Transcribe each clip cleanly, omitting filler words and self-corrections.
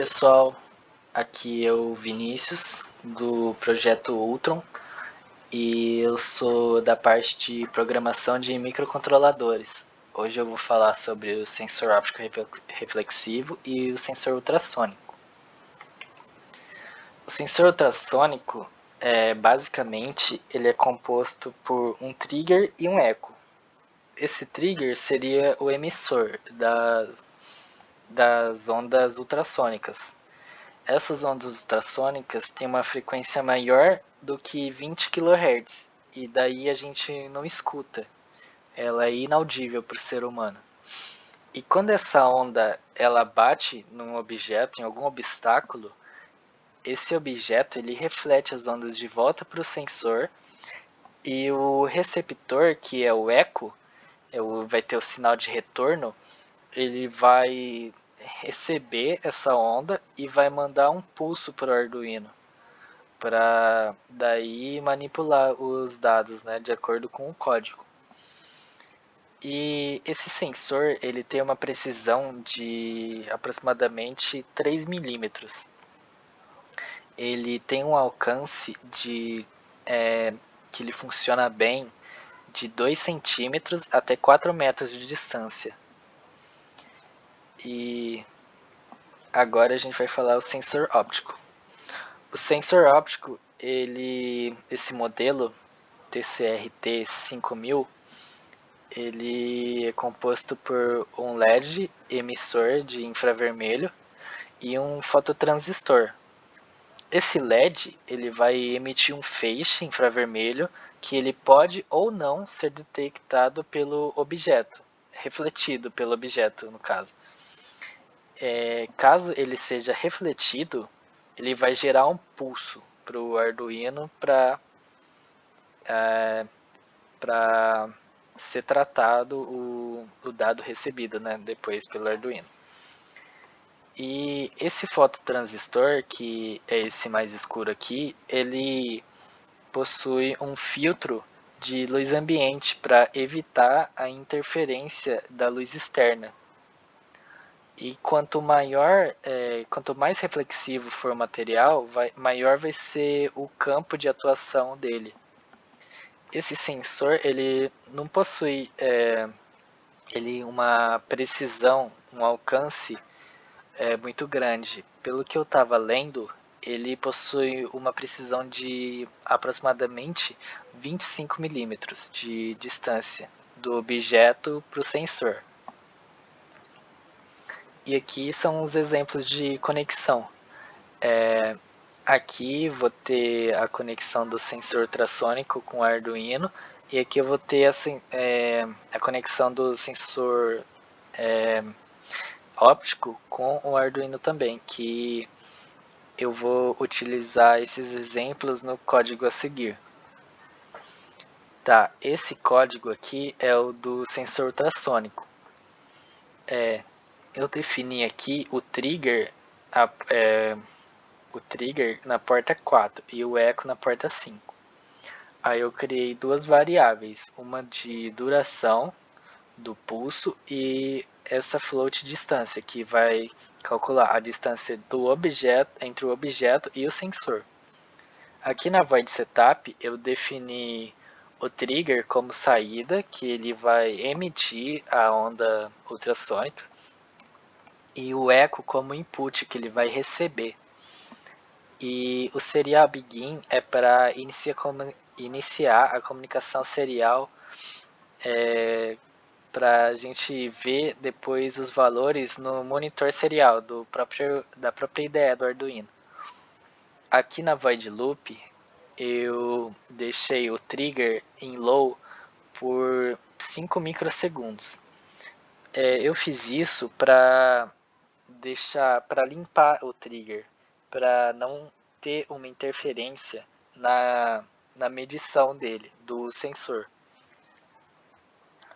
pessoal, aqui é o Vinícius do projeto Ultron e eu sou da parte de programação de microcontroladores. Hoje eu vou falar sobre o sensor óptico reflexivo e o sensor ultrassônico. O sensor ultrassônico basicamente ele é composto por um trigger e um eco. Esse trigger seria o emissor das ondas ultrassônicas. Essas ondas ultrassônicas têm uma frequência maior do que 20 kHz e daí a gente não escuta. Ela é inaudível para o ser humano. E quando essa onda ela bate num objeto, em algum obstáculo, esse objeto ele reflete as ondas de volta para o sensor e o receptor, que é o eco, vai ter o sinal de retorno, ele vai receber essa onda e vai mandar um pulso para o Arduino para daí manipular os dados, né, de acordo com o código. E esse sensor ele tem uma precisão de aproximadamente 3 milímetros. Ele tem um alcance que ele funciona bem de 2 centímetros até 4 metros de distância. E agora a gente vai falar o sensor óptico. O sensor óptico, esse modelo TCR-T 5000, ele é composto por um LED emissor de infravermelho e um fototransistor. Esse LED ele vai emitir um feixe infravermelho que ele pode ou não ser detectado pelo objeto, refletido pelo objeto no caso. Caso ele seja refletido, ele vai gerar um pulso para o Arduino para ser tratado o dado recebido, né, depois pelo Arduino. E esse fototransistor, que é esse mais escuro aqui, ele possui um filtro de luz ambiente para evitar a interferência da luz externa. E quanto mais reflexivo for o material, maior vai ser o campo de atuação dele. Esse sensor ele não possui uma precisão, um alcance muito grande. Pelo que eu estava lendo, ele possui uma precisão de aproximadamente 25 milímetros de distância do objeto para o sensor. E aqui são os exemplos de conexão. Aqui vou ter a conexão do sensor ultrassônico com o Arduino e aqui eu vou ter a conexão do sensor óptico com o Arduino também, que eu vou utilizar esses exemplos no código a seguir. Tá, esse código aqui é o do sensor ultrassônico. Eu defini aqui o trigger na porta 4 e o eco na porta 5. Aí eu criei duas variáveis, uma de duração do pulso e essa float distância, que vai calcular a distância do objeto entre o objeto e o sensor. Aqui na void setup eu defini o trigger como saída, que ele vai emitir a onda ultrassônica, e o eco como input, que ele vai receber. E o serial begin é para iniciar a comunicação serial para a gente ver depois os valores no monitor serial da própria IDE do Arduino. Aqui na void loop eu deixei o trigger em low por 5 microsegundos. Eu fiz isso para limpar o trigger, para não ter uma interferência na medição dele, do sensor.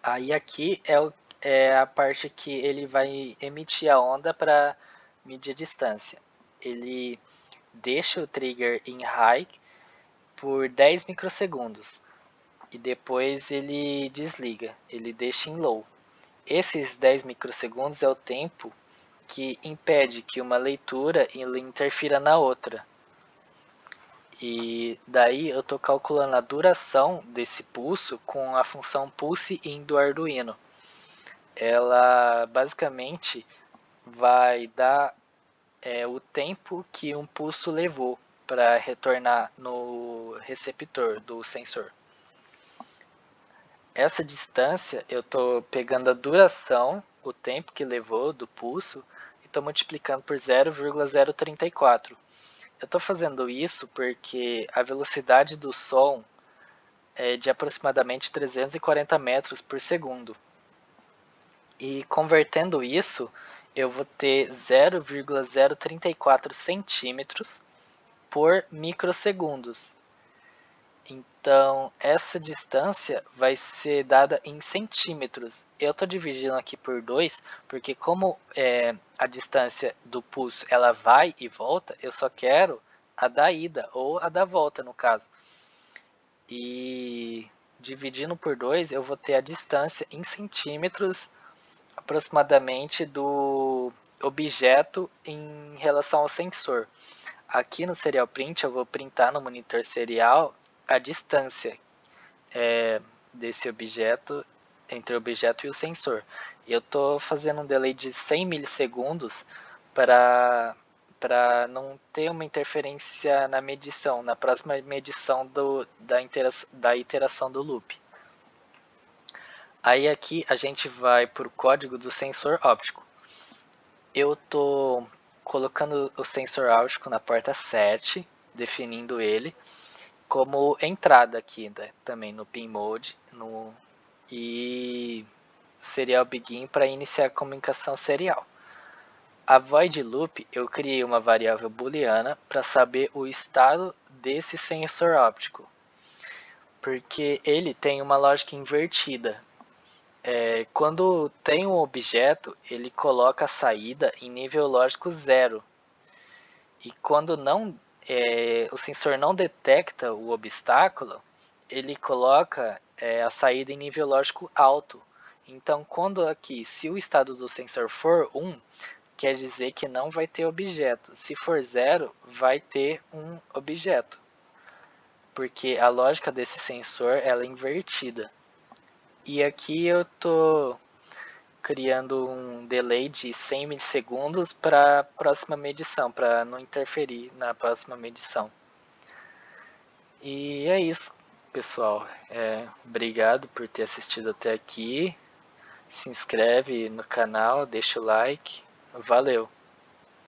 Aí aqui é a parte que ele vai emitir a onda para medir a distância. Ele deixa o trigger em high por 10 microsegundos e depois ele desliga, ele deixa em low. Esses 10 microsegundos é o tempo que impede que uma leitura interfira na outra. E daí eu estou calculando a duração desse pulso com a função pulse_in do Arduino. Ela basicamente vai dar o tempo que um pulso levou para retornar no receptor do sensor. Essa distância eu estou pegando a duração, o tempo que levou do pulso, e estou multiplicando por 0,034. Eu estou fazendo isso porque a velocidade do som é de aproximadamente 340 metros por segundo. E convertendo isso, eu vou ter 0,034 centímetros por microsegundos. Então, essa distância vai ser dada em centímetros. Eu estou dividindo aqui por 2, porque como a distância do pulso ela vai e volta, eu só quero a da ida, ou a da volta no caso. E dividindo por 2, eu vou ter a distância em centímetros aproximadamente do objeto em relação ao sensor. Aqui no Serial Print eu vou printar no monitor serial a distância desse objeto entre o objeto e o sensor. E eu estou fazendo um delay de 100 milissegundos para não ter uma interferência na medição, na próxima medição da iteração do loop. Aí aqui a gente vai para o código do sensor óptico. Eu estou colocando o sensor óptico na porta 7, definindo ele como entrada aqui, né, também no pin mode, e serial begin para iniciar a comunicação serial. A void loop eu criei uma variável booleana para saber o estado desse sensor óptico, porque ele tem uma lógica invertida. Quando tem um objeto, ele coloca a saída em nível lógico 0. E quando o sensor não detecta o obstáculo, ele coloca a saída em nível lógico alto. Então, quando aqui, se o estado do sensor for 1, quer dizer que não vai ter objeto. Se for 0, vai ter um objeto. Porque a lógica desse sensor ela é invertida. E aqui eu estou criando um delay de 100 milissegundos para a próxima medição, para não interferir na próxima medição. E é isso, pessoal. Obrigado por ter assistido até aqui. Se inscreve no canal, deixa o like. Valeu!